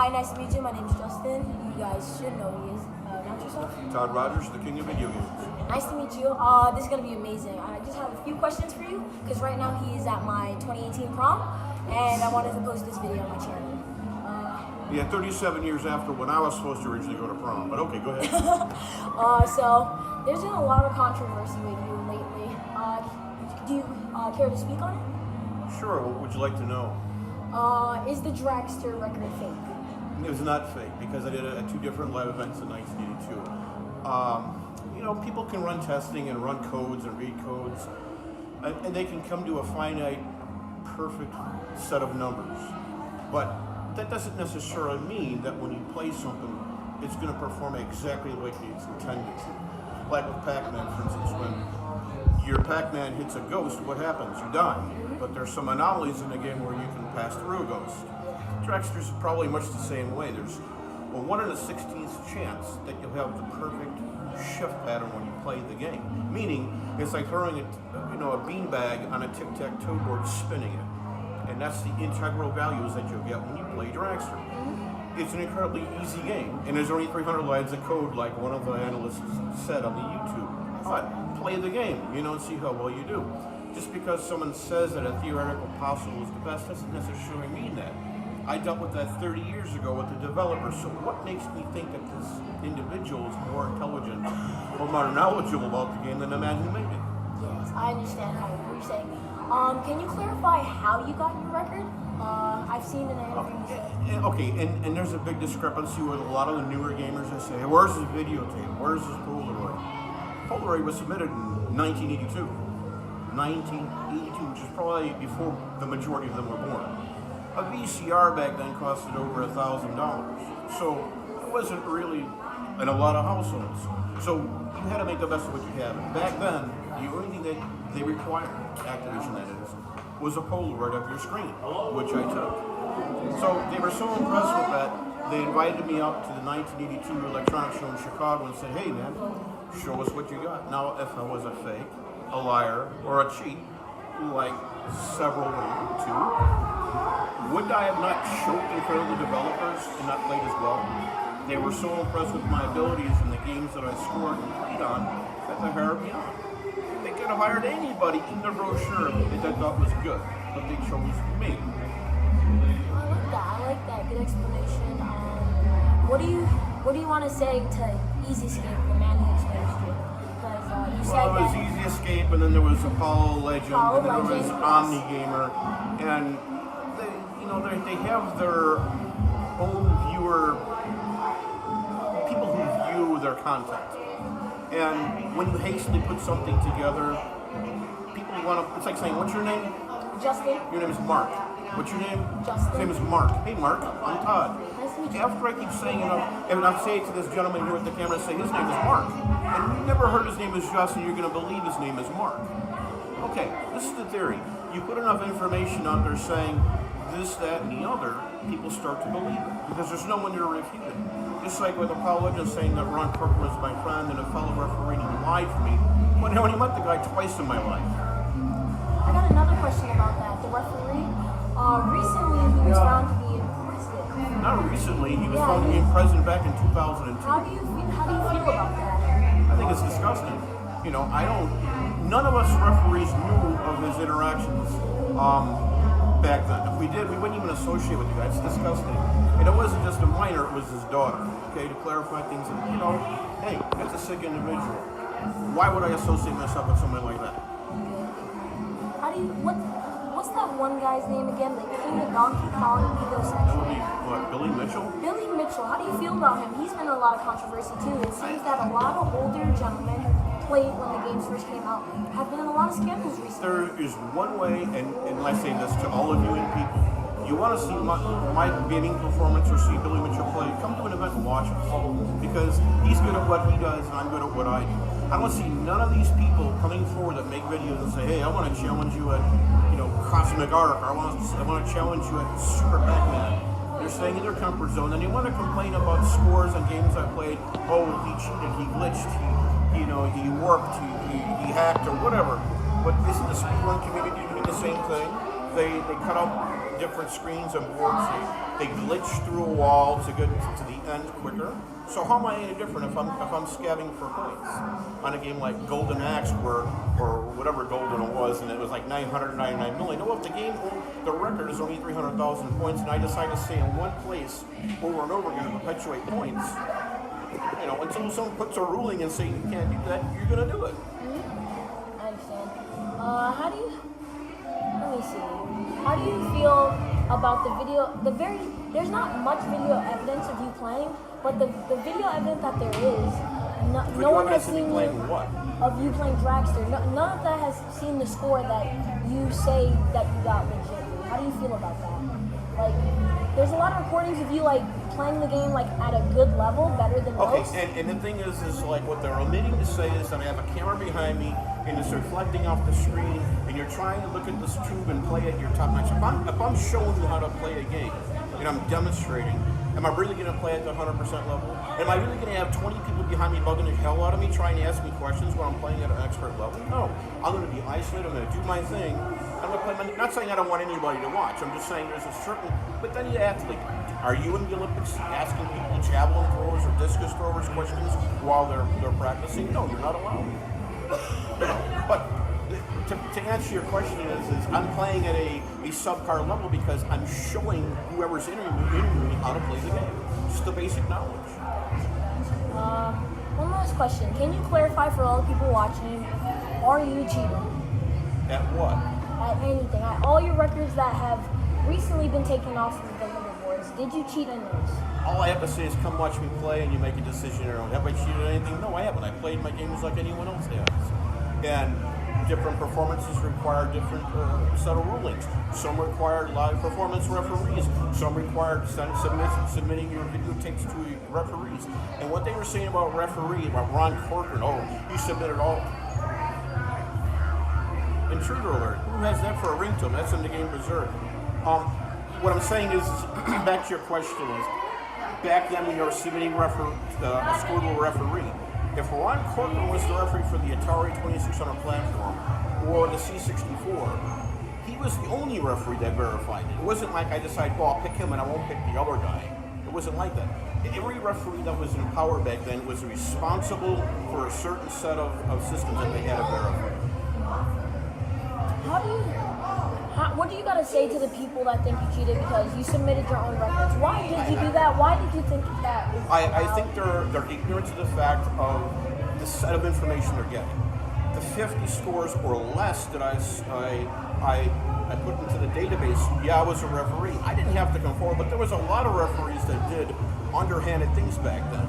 Hi, nice to meet you. My name's Justin. You guys should know who he is. Announce yourself. Todd Rogers, the king of video games. Nice to meet you. This is going to be amazing. I just have a few questions for you, because right now he is at my 2018 prom, and I wanted to post this video on my channel. Yeah, 37 years after when I was supposed to originally go to prom, but okay, go ahead. So, there's been a lot of controversy with you lately. Do you care to speak on it? Sure, what would you like to know? Is the dragster record fake? It was not fake, because I did it at 2 different live events in 1982. You know, people can run testing and run codes and read codes, and they can come to a finite, perfect set of numbers. But that doesn't necessarily mean that when you play something, it's going to perform exactly like it's intended to. Like with Pac-Man, for instance, when your Pac-Man hits a ghost, what happens? You die. But there's some anomalies in the game where you can pass through a ghost. Dragster's probably much the same way. There's a 1 in a 16th chance that you'll have the perfect shift pattern when you play the game. Meaning, it's like throwing a beanbag on a tic-tac-toe board, spinning it. And that's the integral values that you'll get when you play Dragster. It's an incredibly easy game, and there's only 300 lines of code, like one of the analysts said on the YouTube. But play the game, and see how well you do. Just because someone says that a theoretical possible is the best doesn't necessarily mean that. I dealt with that 30 years ago with the developer, so what makes me think that this individual is more intelligent or more knowledgeable about the game than the man who made it? Yes, I understand what you're saying. Can you clarify how you got your record? I've seen in an interview. Okay, and there's a big discrepancy with a lot of the newer gamers that say, hey, where's this videotape? Where's this Polaroid? Polaroid was submitted in 1982. 1982, which is probably before the majority of them were born. A VCR back then costed over $1,000. So it wasn't really in a lot of households. So you had to make the best of what you had. Back then, the only thing that they required, Activision that is, was a Polaroid of your screen, which I took. So they were so impressed with that, they invited me out to the 1982 electronics show in Chicago and said, hey man, show us what you got. Now, if I was a fake, a liar, or a cheat, like several to, would I have not choked in front of the developers and not played as well? They were so impressed with my abilities in the games that I scored and played on that they hired me on. They could have hired anybody in the brochure that they thought was good, but they chose me. I like that. Good explanation. What do you want to say to Easy Escape, the man who exposed you? Because you said well, it was Easy Escape, and then there was Apollo Legend, and then there was Omni Gamer, and they have their own viewer, people who view their content. And when you hastily put something together, people want to, it's like saying, what's your name? Justin. Your name is Mark. What's your name? Justin. His name is Mark. Hey Mark, I'm Todd. Nice to meet you. After I keep saying enough, and I'll say it to this gentleman here with the camera, say his name is Mark. And you never heard his name is Justin, you're going to believe his name is Mark. Okay, this is the theory. You put enough information out there saying this, that, and the other, people start to believe it. Because there's no one to refute it. Just like with Apollo Legend saying that Ron Corcoran was my friend and a fellow referee and he lied for me, when I only met the guy twice in my life. I got another question about that. The referee, recently he was found to be in prison. Not recently, he was found to be in prison back in 2002. How do you feel about that? I think it's disgusting. None of us referees knew of his interactions back then. If we did, we wouldn't even associate with the guy. It's disgusting. And it wasn't just a minor, it was his daughter. Okay, to clarify things, and hey, that's a sick individual. Why would I associate myself with someone like that? What's that one guy's name again? Like King of Donkey Kong, egosexual. Billy Mitchell? Billy Mitchell. How do you feel about him? He's been in a lot of controversy too. It seems that a lot of older gentlemen who played when the games first came out have been in a lot of scandals recently. There is one way, and I say this to all of you and people, you want to see my gaming performance or see Billy Mitchell play, come to an event and watch us. Because he's good at what he does and I'm good at what I do. I don't see none of these people coming forward that make videos and say, hey, I want to challenge you at Cosmic Arc, or I want to challenge you at Super Pac-Man. They're staying in their comfort zone, and they want to complain about scores on games I played. Oh, he cheated, he glitched, he warped, he hacked, or whatever. But isn't the speedrun community doing the same thing? They cut out different screens and boards. They glitch through a wall to get to the end quicker. So how am I any different if I'm scabbing for points on a game like Golden Axe, or whatever Golden it was, and it was like 999 million? No, if the record is only 300,000 points, and I decide to stay in one place over and over again to perpetuate points, until someone puts a ruling and saying you can't do that, you're gonna do it. Mm-hmm. I understand. Let me see. How do you feel about the video? There's not much video evidence of you playing, but the video evidence that there is, no one has seen of you playing Dragster. None of that has seen the score that you say that you got legitimately. How do you feel about that? Like, there's a lot of recordings of you playing the game at a good level, better than most. Okay, and the thing is what they're omitting to say is that I have a camera behind me and it's reflecting off the screen, and you're trying to look at this tube and play at your top notch. If I'm showing you how to play a game and I'm demonstrating, am I really going to play at the 100% level? Am I really going to have 20 people behind me bugging the hell out of me trying to ask me questions while I'm playing at an expert level? No. I'm going to be isolated. I'm going to do my thing. I'm going to play not saying I don't want anybody to watch. I'm just saying there's a certain... But then you have to, are you in the Olympics asking people, javelin throwers or discus throwers, questions while they're practicing? No, you're not allowed. But to answer your question is I'm playing at a subpar level because I'm showing whoever's interviewing me how to play the game. Just the basic knowledge. One last question. Can you clarify for all the people watching, are you cheating? At what? At anything. At all your records that have recently been taken off of the leaderboards. Did you cheat in those? All I have to say is come watch me play and you make a decision. Have I cheated at anything? No, I haven't. I played my games like anyone else has. And different performances require different set of rulings. Some require live performance referees. Some require submitting your videotapes to referees. And what they were saying about Ron Corcoran, he submitted all. Intruder alert. Who has that for a ringtone? That's in the game Berserk. What I'm saying is, back to your question is, back then when you were submitting a score to a referee, if Ron Corcoran was the referee for the Atari 2600 platform or the C64, he was the only referee that verified it. It wasn't like I decided, I'll pick him and I won't pick the other guy. It wasn't like that. Every referee that was in power back then was responsible for a certain set of systems that they had to verify. What do you got to say to the people that think you cheated because you submitted your own records? Why did you do that? Why did you think that? I think they're ignorant to the fact of the set of information they're getting. The 50 scores or less that I put into the database, I was a referee. I didn't have to come forward, but there was a lot of referees that did underhanded things back then.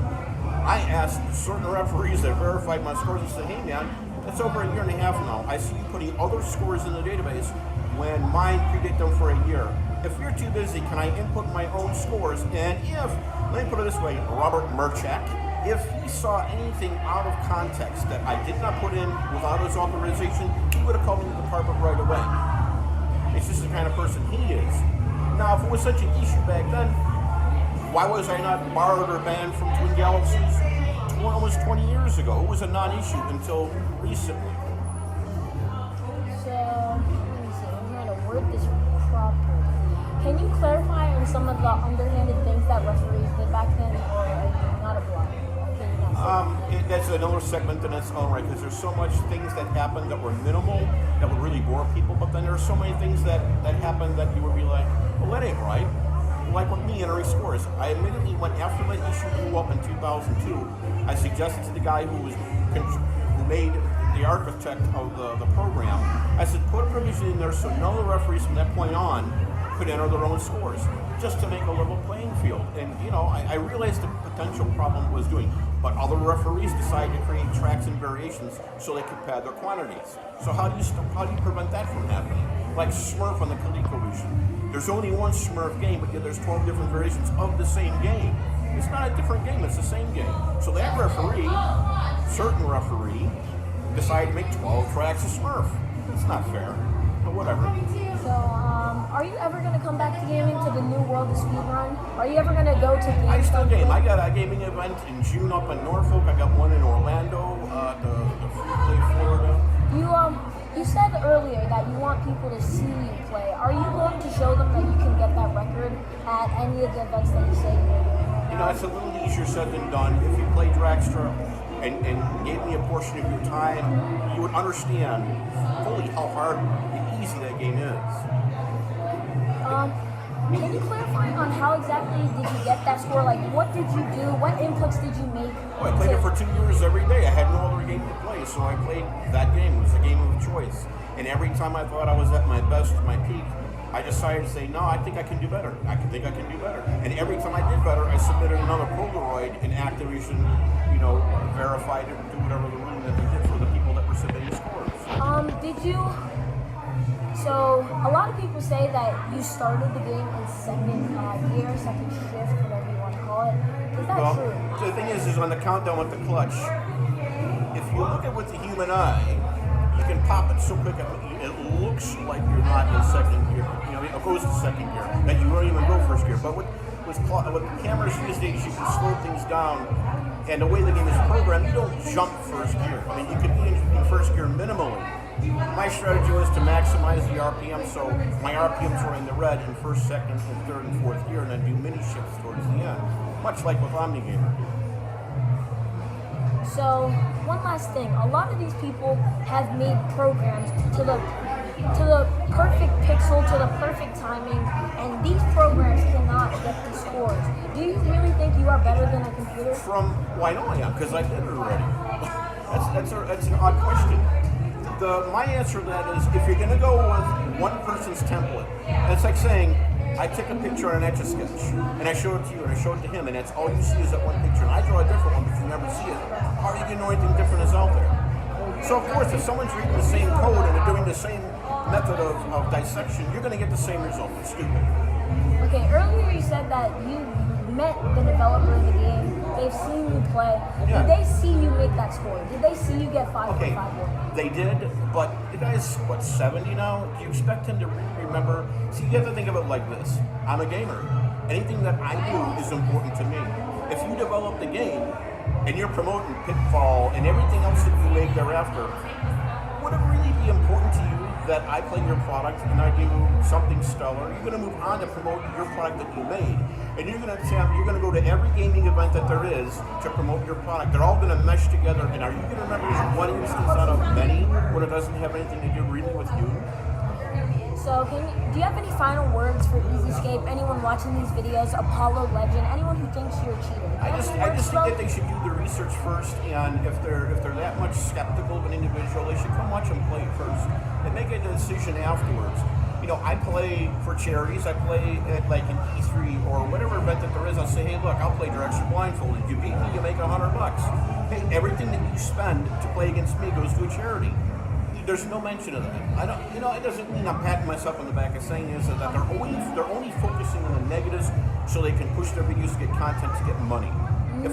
I asked certain referees that verified my scores and said, hey man, it's over a year and a half now. I see you putting other scores in the database when mine predate them for a year. If you're too busy, can I input my own scores? And let me put it this way, Robert Merchak, if he saw anything out of context that I did not put in without his authorization, he would have called me to the department right away. It's just the kind of person he is. Now, if it was such an issue back then, why was I not barred or banned from Twin Galaxies almost 20 years ago? It was a non-issue until recently. So, let me see, I'm trying to word this properly. Can you clarify on some of the underhanded things that referees did back then, or are you not obliged? That's another segment in its own right, because there's so much things that happened that were minimal, that would really bore people, but then there are so many things that happened that you would be like, well, that ain't right. Like with me entering scores, I immediately went after that issue blew up in 2002. I suggested to the guy who made the architect of the program, I said, put a provision in there so none of the referees from that point on could enter their own scores, just to make a level playing field. And I realized the potential problem was doing, but other referees decided to create tracks and variations so they could pad their quantities. So how do you prevent that from happening? Like Smurf on the ColecoVision. There's only one Smurf game, but yet there's 12 different variations of the same game. It's not a different game, it's the same game. So that certain referee, decided to make 12 tracks of Smurf. It's not fair, but whatever. So, are you ever going to come back to gaming to the New World of Speedrun? Are you ever going to go to games? I still game. I got a gaming event in June up in Norfolk. I got one in Orlando, the Free Play, Florida. You said earlier that you want people to see you play. Are you going to show them that you can get that record at any of the events that you say you're doing? You know, it's a little easier said than done. If you play Dragster and gave me a portion of your time, you would understand fully how hard and easy that game is. Can you clarify on how exactly did you get that score? Like, what did you do? What inputs did you make? Well, I played it for 2 years every day. I had no other game to play, so I played that game. It was a game of choice. And every time I thought I was at my best, my peak, I decided to say, no, I think I can do better. I think I can do better. And every time I did better, I submitted another Polaroid, and Activision, verified it and do whatever the ruling that they did for the people that were submitting scores. So a lot of people say that you started the game in second gear, second shift, whatever you want to call it. Is that true? The thing is on the countdown with the clutch, if you look at it with the human eye, you can pop it so quick it looks like you're not in second gear. It goes to second gear, that you won't even go first gear. But with cameras these days, you can slow things down. And the way the game is programmed, you don't jump first gear. I mean, you can be in first gear minimally. My strategy was to maximize the RPM, so my RPMs were in the red in first, second, and third, and fourth gear, and then do mini shifts towards the end, much like with OmniGamer. So, one last thing. A lot of these people have made programs to the perfect pixel, to the perfect timing, and these programs cannot get the scores. Do you really think you are better than a computer? I know I am, because I did it already. That's an odd question. My answer to that is, if you're going to go with one person's template, it's like saying, I take a picture on an Etch-a-Sketch, and I show it to you, and I show it to him, and that's all you see is that one picture, and I draw a different one, but you never see it. How are you going to know anything different is out there? So, of course, if someone's reading the same code and they're doing the same method of dissection, you're going to get the same result. It's stupid. Okay, earlier you said that you met the developer of the game. They've seen you play. Yeah. Did they see you make that score? Did they see you get 5 Okay, for 5 more? they did, but the guy's, 70 now? Do you expect him to remember? See, you have to think of it like this. I'm a gamer. Anything that I do is important to me. If you develop the game, and you're promoting Pitfall and everything else that you make thereafter, would it really be important to you that I play your product and I do something stellar? You're going to move on to promote your product that you made, and you're going to go to every gaming event that there is to promote your product. They're all going to mesh together, and are you going to remember just one instance out of many when it doesn't have anything to do really with you? So, do you have any final words for Easyscape? Anyone watching these videos, Apollo Legend, anyone who thinks you're a cheater? I just think that they should do the research first, and if they're that much skeptical of an individual, they should come watch them play first and make a decision afterwards. I play for charities. I play at like an E3 or whatever event that there is. I'll say, hey, look, I'll play Direction blindfolded. You beat me, you make $100. Hey, everything that you spend to play against me goes to a charity. There's no mention of that. It doesn't mean I'm patting myself on the back. It's saying is that they're only focusing on the negatives so they can push their videos to get content to get money. If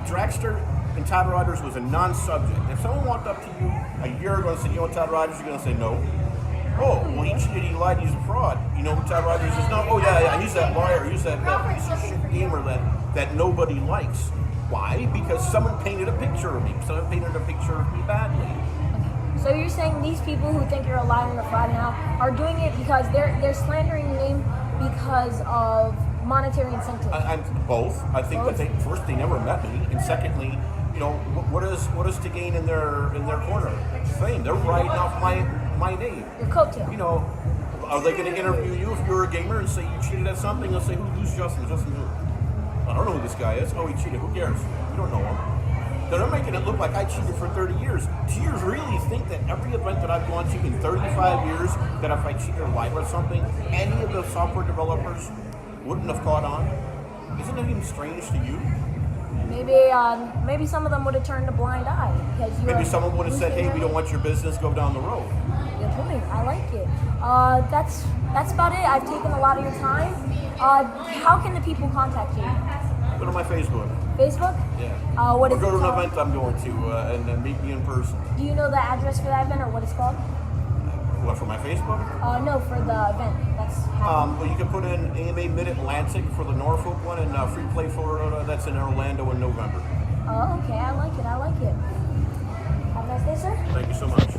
Dragster and Todd Rogers was a non-subject, if someone walked up to you a year ago and said, Todd Rogers, you're going to say no. Oh, well, he cheated, he lied, he's a fraud. You know who Todd Rogers is? No. Oh, yeah, he's that liar, he's that piece of shit gamer that nobody likes. Why? Because someone painted a picture of me. Someone painted a picture of me badly. So you're saying these people who think you're a liar and a fraud now are doing it because they're slandering your name because of monetary incentive? I'm both. I think that they never met me, and secondly, what is to gain in their corner? Fame. They're riding off my name. Your coattail. Are they going to interview you if you're a gamer and say you cheated at something? They'll say, who's Justin? Justin who? I don't know who this guy is. Oh, he cheated. Who cares? You don't know him. They're making it look like I cheated for 30 years. Do you really think that every event that I've gone to in 35 years, that if I cheated or lied or something, any of the software developers wouldn't have caught on? Isn't it even strange to you? Maybe some of them would have turned a blind eye because maybe someone would have said, "Hey, we don't want your business. Go down the road." Good point. I like it. That's about it. I've taken a lot of your time. How can the people contact you? Go to my Facebook. Facebook? Yeah. What is it go to called? an event I'm going to and meet me in person. Do you know the address for that event or what it's called? What, for my Facebook? No, for the event. That's well, you can put in AMA Mid-Atlantic for the Norfolk one, and Free Play Florida, that's in Orlando in November. Oh, okay. I like it. Have a nice day, sir. Thank you so much.